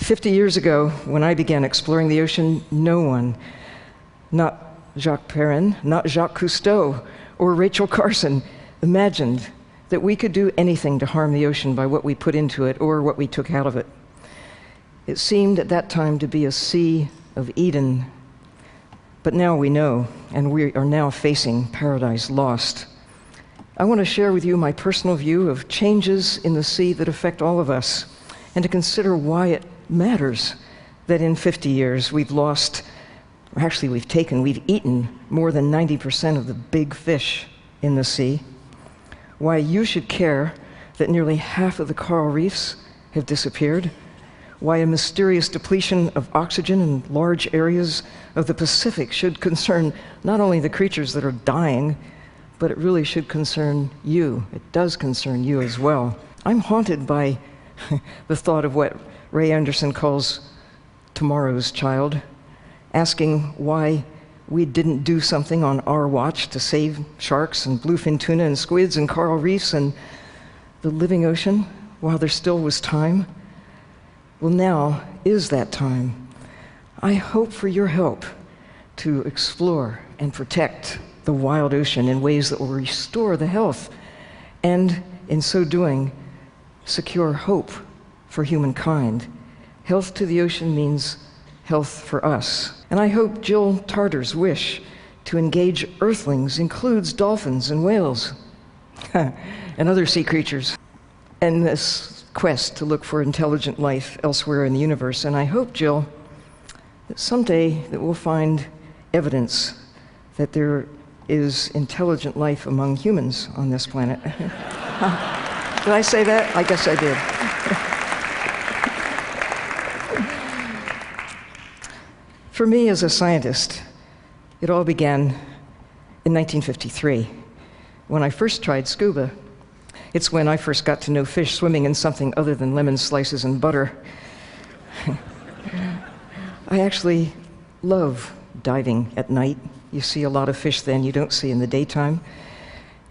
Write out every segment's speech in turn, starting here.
50 years ago, when I began exploring the ocean, no one, not Jacques Perrin, not Jacques Cousteau, or Rachel Carson, imagined that we could do anything to harm the ocean by what we put into it or what we took out of it. It seemed at that time to be a sea of Eden. But now we know, and we are now facing paradise lost. I want to share with you my personal view of changes in the sea that affect all of us, and to consider why it matters that in 50 years we've lost, or actually we've eaten more than 90% of the big fish in the sea, why you should care that nearly half of the coral reefs have disappeared, why a mysterious depletion of oxygen in large areas of the Pacific should concern not only the creatures that are dying, but it really should concern you. It does concern you as well. I'm haunted by the thought of what Ray Anderson calls tomorrow's child, asking why we didn't do something on our watch to save sharks and bluefin tuna and squids and coral reefs and the living ocean while there still was time. Well, now is that time. I hope for your help to explore and protect the wild ocean in ways that will restore the health, and in so doing, secure hope for humankind. Health to the ocean means health for us. And I hope Jill Tarter's wish to engage earthlings includes dolphins and whales and other sea creatures, and this quest to look for intelligent life elsewhere in the universe. And I hope, Jill, that someday that we'll find evidence that there is intelligent life among humans on this planet. Did I say that? I guess I did. For me as a scientist, it all began in 1953, when I first tried scuba. It's when I first got to know fish swimming in something other than lemon slices and butter. I actually love diving at night. You see a lot of fish then you don't see in the daytime.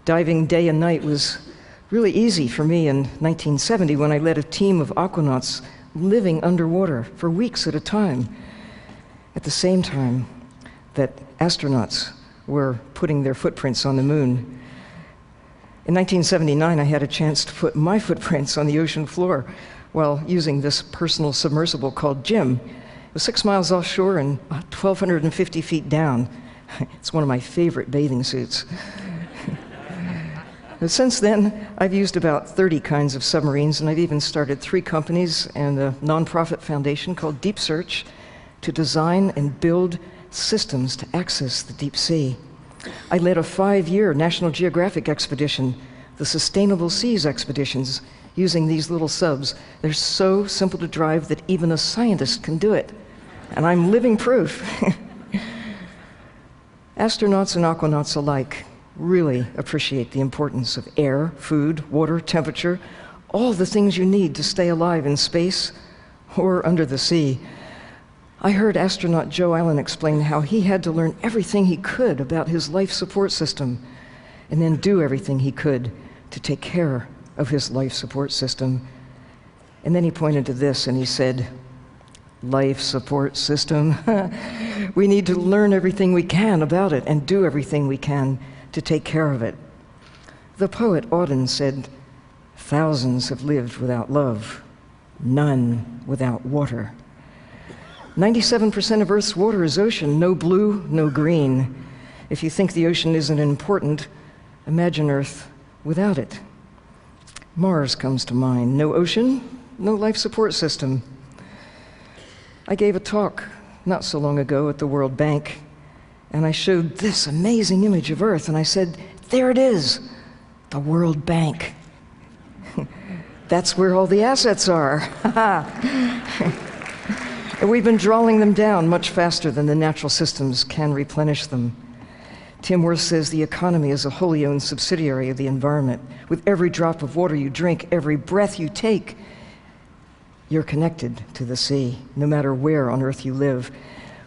Diving day and night was really easy for me in 1970 when I led a team of aquanauts living underwater for weeks at a time, at the same time that astronauts were putting their footprints on the moon. In 1979, I had a chance to put my footprints on the ocean floor while using this personal submersible called Jim. It was 6 miles offshore and 1,250 feet down. It's one of my favorite bathing suits. Since then, I've used about 30 kinds of submarines, and I've even started 3 companies and a nonprofit foundation called Deep Search to design and build systems to access the deep sea. I led a 5-year National Geographic expedition, the Sustainable Seas expeditions, using these little subs. They're so simple to drive that even a scientist can do it, and I'm living proof. Astronauts and aquanauts alike really appreciate the importance of air, food, water, temperature, all the things you need to stay alive in space or under the sea. I heard astronaut Joe Allen explain how he had to learn everything he could about his life support system and then do everything he could to take care of his life support system. And then he pointed to this and he said, life support system. We need to learn everything we can about it and do everything we can to take care of it. The poet Auden said, thousands have lived without love, none without water. 97% of Earth's water is ocean, no blue, no green. If you think the ocean isn't important, imagine Earth without it. Mars comes to mind. No ocean, no life support system. I gave a talk not so long ago at the World Bank, and I showed this amazing image of Earth, and I said, there it is, the World Bank. That's where all the assets are. And we've been drawing them down much faster than the natural systems can replenish them. Tim Worth says the economy is a wholly owned subsidiary of the environment. With every drop of water you drink, every breath you take, you're connected to the sea, no matter where on Earth you live.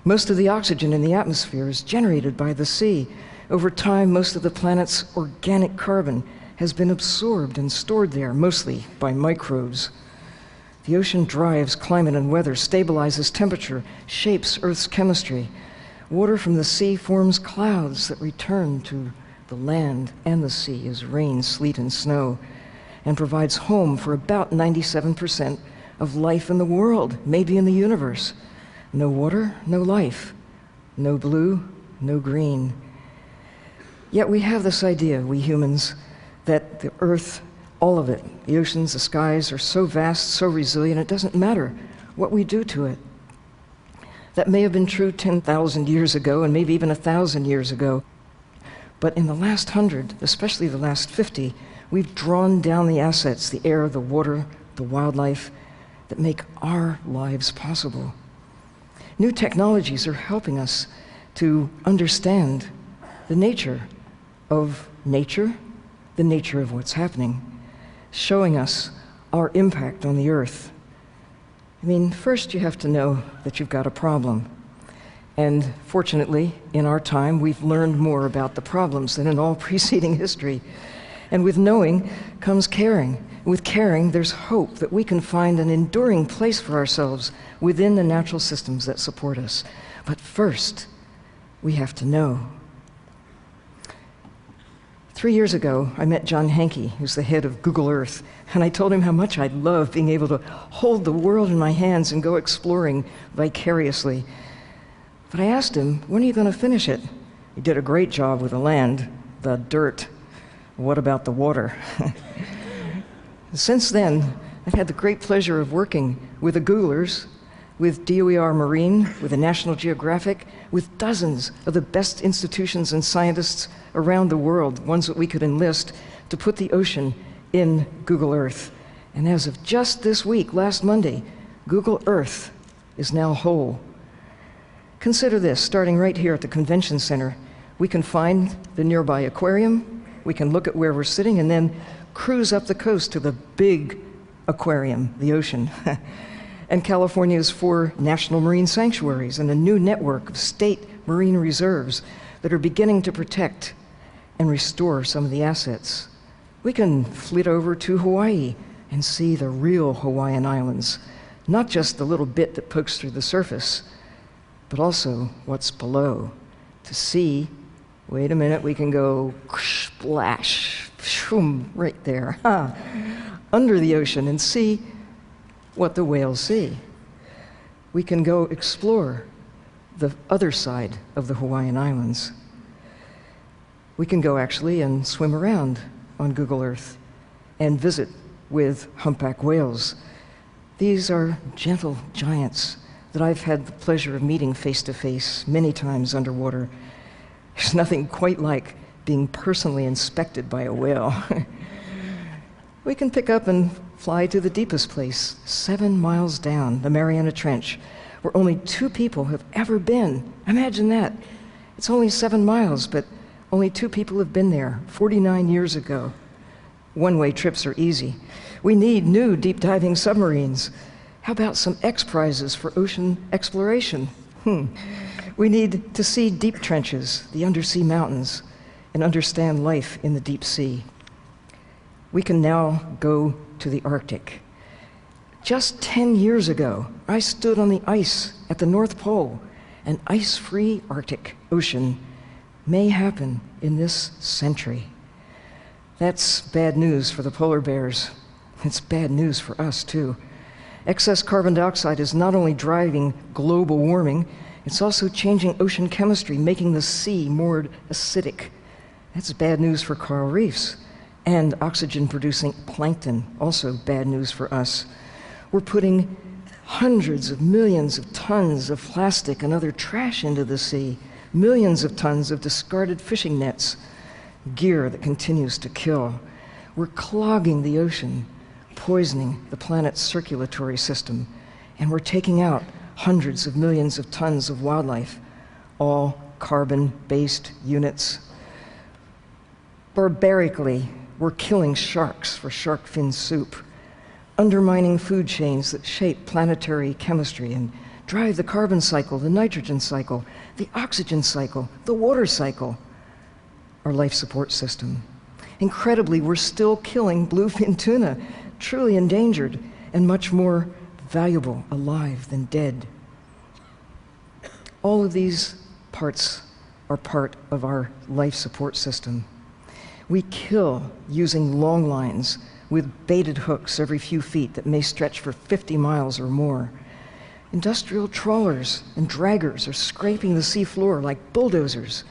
Most of the oxygen in the atmosphere is generated by the sea. Over time, most of the planet's organic carbon has been absorbed and stored there, mostly by microbes. The ocean drives climate and weather, stabilizes temperature, shapes Earth's chemistry. Water from the sea forms clouds that return to the land and the sea as rain, sleet, and snow, and provides home for about 97% of life in the world, maybe in the universe. No water, no life. No blue, no green. Yet we have this idea, we humans, that the Earth, all of it, the oceans, the skies, are so vast, so resilient, it doesn't matter what we do to it. That may have been true 10,000 years ago, and maybe even 1,000 years ago. But in the last 100, especially the last 50, we've drawn down the assets, the air, the water, the wildlife, that make our lives possible. New technologies are helping us to understand the nature of nature, the nature of what's happening, showing us our impact on the Earth. I mean, first you have to know that you've got a problem. And fortunately, in our time, we've learned more about the problems than in all preceding history. And with knowing comes caring. With caring, there's hope that we can find an enduring place for ourselves within the natural systems that support us. But first, we have to know. 3 years ago, I met John Hanke, who's the head of Google Earth, and I told him how much I'd love being able to hold the world in my hands and go exploring vicariously. But I asked him, when are you going to finish it? He did a great job with the land, the dirt. What about the water? Since then, I've had the great pleasure of working with the Googlers, with DOER Marine, with the National Geographic, with dozens of the best institutions and scientists around the world, ones that we could enlist to put the ocean in Google Earth. And as of just this week, last Monday, Google Earth is now whole. Consider this, starting right here at the convention center, we can find the nearby aquarium, we can look at where we're sitting, and then cruise up the coast to the big aquarium, the ocean. And California's 4 national marine sanctuaries and a new network of state marine reserves that are beginning to protect and restore some of the assets. We can flit over to Hawaii and see the real Hawaiian Islands, not just the little bit that pokes through the surface, but also what's below. To see, wait a minute, we can go splash, right there, under the ocean and see what the whales see. We can go explore the other side of the Hawaiian Islands. We can go actually and swim around on Google Earth and visit with humpback whales. These are gentle giants that I've had the pleasure of meeting face to face many times underwater. There's nothing quite like being personally inspected by a whale. We can pick up and fly to the deepest place, 7 miles down, the Mariana Trench, where only 2 people have ever been. Imagine that. It's only 7 miles, but only 2 people have been there 49 years ago. One-way trips are easy. We need new deep diving submarines. How about some X prizes for ocean exploration? We need to see deep trenches, the undersea mountains, and understand life in the deep sea. We can now go to the Arctic. Just 10 years ago, I stood on the ice at the North Pole. An ice-free Arctic Ocean may happen in this century. That's bad news for the polar bears. It's bad news for us, too. Excess carbon dioxide is not only driving global warming, it's also changing ocean chemistry, making the sea more acidic. That's bad news for coral reefs. And oxygen-producing plankton, also bad news for us. We're putting hundreds of millions of tons of plastic and other trash into the sea, millions of tons of discarded fishing nets, gear that continues to kill. We're clogging the ocean, poisoning the planet's circulatory system, and we're taking out hundreds of millions of tons of wildlife, all carbon-based units. Barbarically, we're killing sharks for shark fin soup, undermining food chains that shape planetary chemistry and drive the carbon cycle, the nitrogen cycle, the oxygen cycle, the water cycle, our life support system. Incredibly, we're still killing bluefin tuna, truly endangered, and much more valuable alive than dead. All of these parts are part of our life support system. We kill using long lines with baited hooks every few feet that may stretch for 50 miles or more. Industrial trawlers and draggers are scraping the sea floor like bulldozers,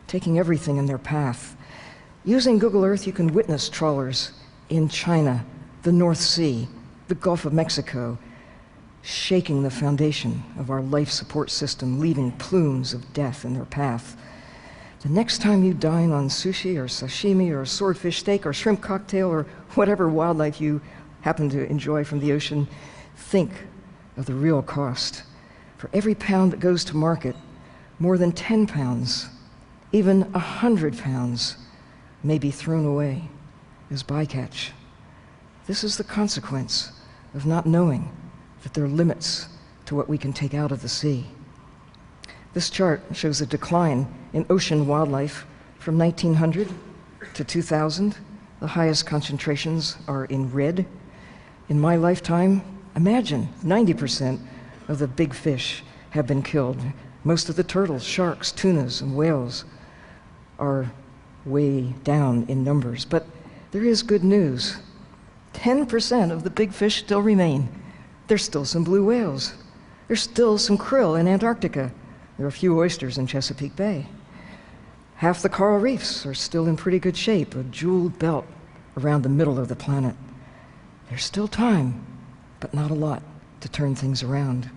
taking everything in their path. Using Google Earth, you can witness trawlers in China, the North Sea, the Gulf of Mexico, shaking the foundation of our life support system, leaving plumes of death in their path. The next time you dine on sushi or sashimi or a swordfish steak or shrimp cocktail or whatever wildlife you happen to enjoy from the ocean, think of the real cost. For every pound that goes to market, more than 10 pounds, even 100 pounds, may be thrown away as bycatch. This is the consequence of not knowing that there are limits to what we can take out of the sea. This chart shows a decline in ocean wildlife from 1900 to 2000. The highest concentrations are in red. In my lifetime, imagine 90% of the big fish have been killed. Most of the turtles, sharks, tunas, and whales are way down in numbers. But there is good news. 10% of the big fish still remain. There's still some blue whales. There's still some krill in Antarctica. There are a few oysters in Chesapeake Bay. Half the coral reefs are still in pretty good shape, a jeweled belt around the middle of the planet. There's still time, but not a lot to turn things around.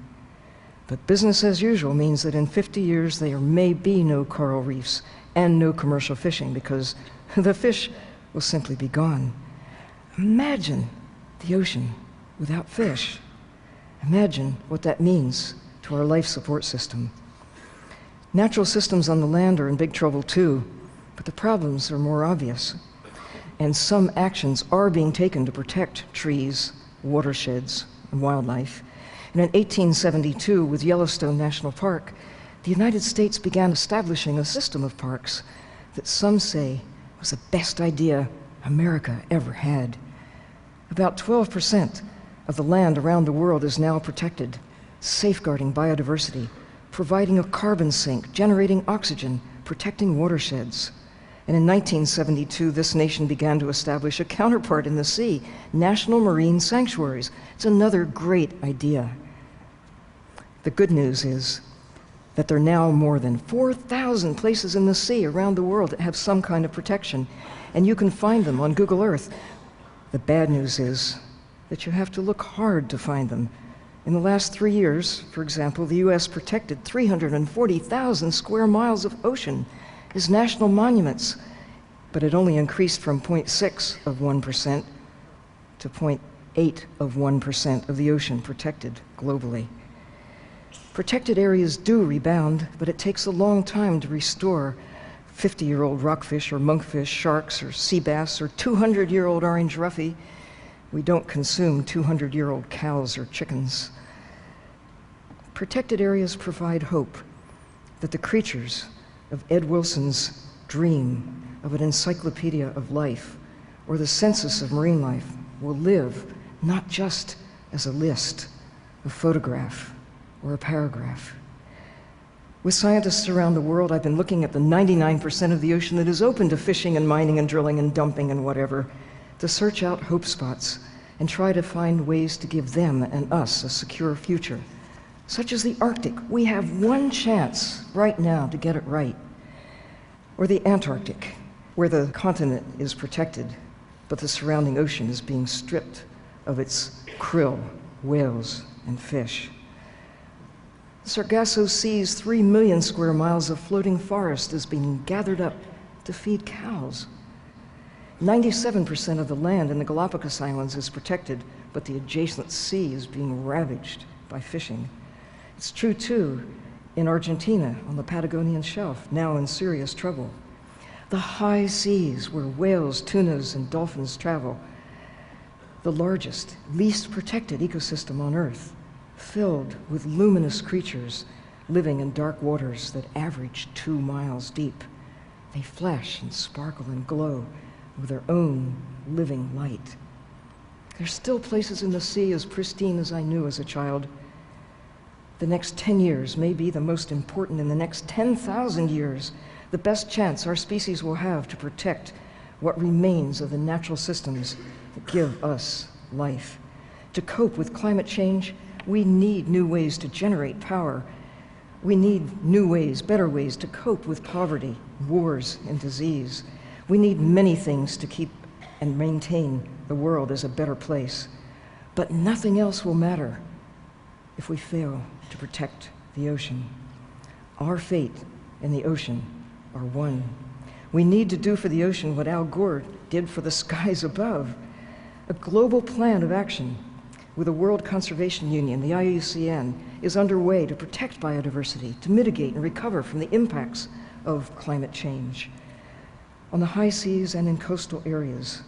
But business as usual means that in 50 years there may be no coral reefs and no commercial fishing because the fish will simply be gone. Imagine the ocean without fish. Imagine what that means to our life support system. Natural systems on the land are in big trouble too, but the problems are more obvious. And some actions are being taken to protect trees, watersheds, and wildlife. And in 1872, with Yellowstone National Park, the United States began establishing a system of parks that some say was the best idea America ever had. About 12% of the land around the world is now protected, safeguarding biodiversity, providing a carbon sink, generating oxygen, protecting watersheds. And in 1972, this nation began to establish a counterpart in the sea, national marine sanctuaries. It's another great idea. The good news is that there are now more than 4,000 places in the sea around the world that have some kind of protection, and you can find them on Google Earth. The bad news is that you have to look hard to find them. In the last 3 years, for example, the US protected 340,000 square miles of ocean as national monuments, but it only increased from 0.6 of 1% to 0.8 of 1% of the ocean protected globally. Protected areas do rebound, but it takes a long time to restore 50-year-old rockfish or monkfish, sharks or sea bass or 200-year-old orange roughy. We don't consume 200-year-old cows or chickens. Protected areas provide hope that the creatures of Ed Wilson's dream of an encyclopedia of life or the census of marine life will live not just as a list, a photograph, or a paragraph. With scientists around the world, I've been looking at the 99% of the ocean that is open to fishing and mining and drilling and dumping and whatever, to search out hope spots and try to find ways to give them and us a secure future. Such as the Arctic. We have one chance right now to get it right. Or the Antarctic, where the continent is protected, but the surrounding ocean is being stripped of its krill, whales, and fish. The Sargasso Sea's 3 million square miles of floating forest is being gathered up to feed cows. 97% of the land in the Galapagos Islands is protected, but the adjacent sea is being ravaged by fishing. It's true, too, in Argentina on the Patagonian shelf, now in serious trouble. The high seas where whales, tunas, and dolphins travel, the largest, least protected ecosystem on Earth, filled with luminous creatures living in dark waters that average 2 miles deep. They flash and sparkle and glow with their own living light. There's still places in the sea as pristine as I knew as a child. The next 10 years may be the most important in the next 10,000 years, the best chance our species will have to protect what remains of the natural systems that give us life. To cope with climate change, we need new ways to generate power. We need new ways, better ways to cope with poverty, wars, and disease. We need many things to keep and maintain the world as a better place. But nothing else will matter if we fail to protect the ocean. Our fate and the ocean are one. We need to do for the ocean what Al Gore did for the skies above. A global plan of action with the World Conservation Union, the IUCN, is underway to protect biodiversity, to mitigate and recover from the impacts of climate change. On the high seas and in coastal areas,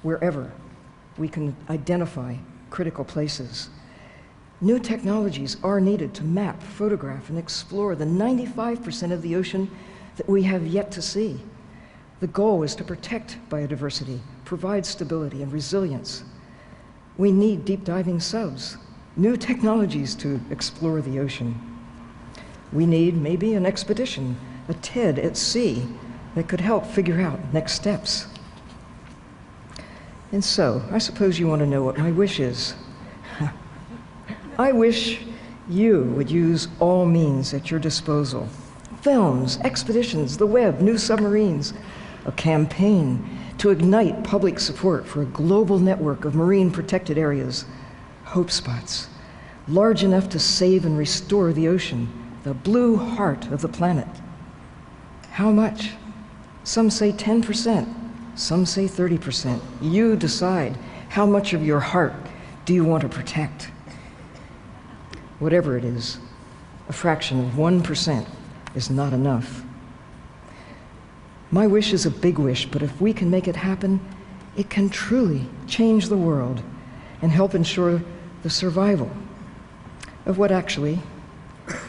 wherever we can identify critical places. New technologies are needed to map, photograph, and explore the 95% of the ocean that we have yet to see. The goal is to protect biodiversity, provide stability and resilience. We need deep diving subs, new technologies to explore the ocean. We need maybe an expedition, a TED at sea, that could help figure out next steps. And so, I suppose you want to know what my wish is. I wish you would use all means at your disposal. Films, expeditions, the web, new submarines, a campaign to ignite public support for a global network of marine protected areas, hope spots, large enough to save and restore the ocean, the blue heart of the planet. How much? Some say 10%. Some say 30%. You decide how much of your heart do you want to protect. Whatever it is, a fraction of 1% is not enough. My wish is a big wish, but if we can make it happen, it can truly change the world and help ensure the survival of what actually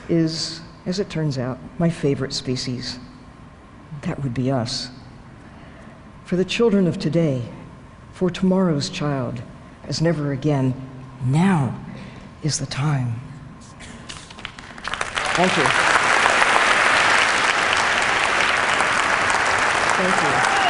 is, as it turns out, my favorite species. That would be us. For the children of today, for tomorrow's child, as never again, now is the time. Thank you. Thank you.